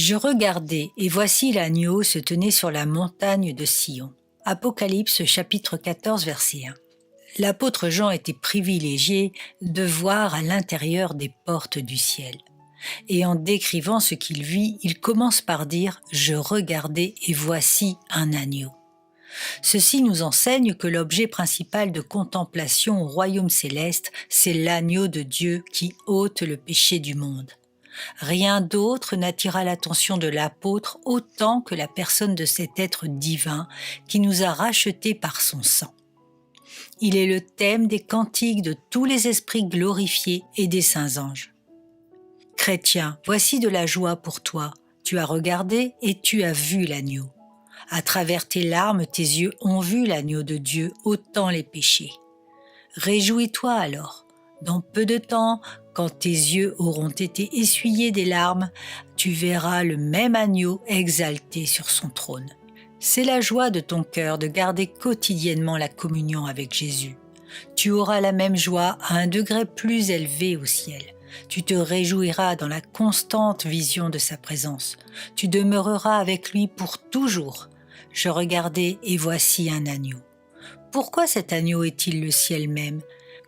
Je regardai, et voici l'agneau se tenait sur la montagne de Sion. Apocalypse chapitre 14 verset 1. L'apôtre Jean était privilégié de voir à l'intérieur des portes du ciel. Et en décrivant ce qu'il vit, il commence par dire « Je regardai et voici un agneau ». Ceci nous enseigne que l'objet principal de contemplation au royaume céleste, c'est l'agneau de Dieu qui ôte le péché du monde. Rien d'autre n'attira l'attention de l'apôtre autant que la personne de cet être divin qui nous a rachetés par son sang. Il est le thème des cantiques de tous les esprits glorifiés et des saints anges. Chrétien, voici de la joie pour toi. Tu as regardé et tu as vu l'agneau. À travers tes larmes, tes yeux ont vu l'agneau de Dieu ôtant les péchés. Réjouis-toi alors. Dans peu de temps, quand tes yeux auront été essuyés des larmes, tu verras le même agneau exalté sur son trône. C'est la joie de ton cœur de garder quotidiennement la communion avec Jésus. Tu auras la même joie à un degré plus élevé au ciel. Tu te réjouiras dans la constante vision de sa présence. Tu demeureras avec lui pour toujours. Je regardai et voici un agneau. Pourquoi cet agneau est-il le ciel même ?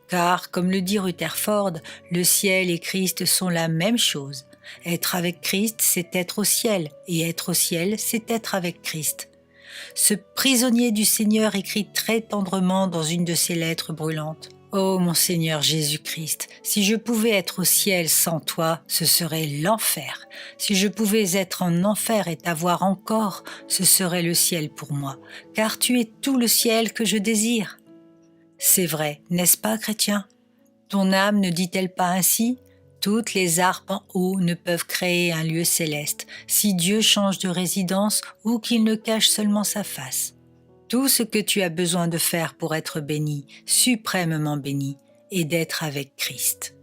Car, comme le dit Rutherford, le ciel et Christ sont la même chose. Être avec Christ, c'est être au ciel, et être au ciel, c'est être avec Christ. Ce prisonnier du Seigneur écrit très tendrement dans une de ses lettres brûlantes. « Ô mon Seigneur Jésus-Christ, si je pouvais être au ciel sans toi, ce serait l'enfer. Si je pouvais être en enfer et t'avoir encore, ce serait le ciel pour moi, car tu es tout le ciel que je désire. » C'est vrai, n'est-ce pas, chrétien? Ton âme ne dit-elle pas ainsi? Toutes les harpes en haut ne peuvent créer un lieu céleste, si Dieu change de résidence ou qu'il ne cache seulement sa face. Tout ce que tu as besoin de faire pour être béni, suprêmement béni, est d'être avec Christ.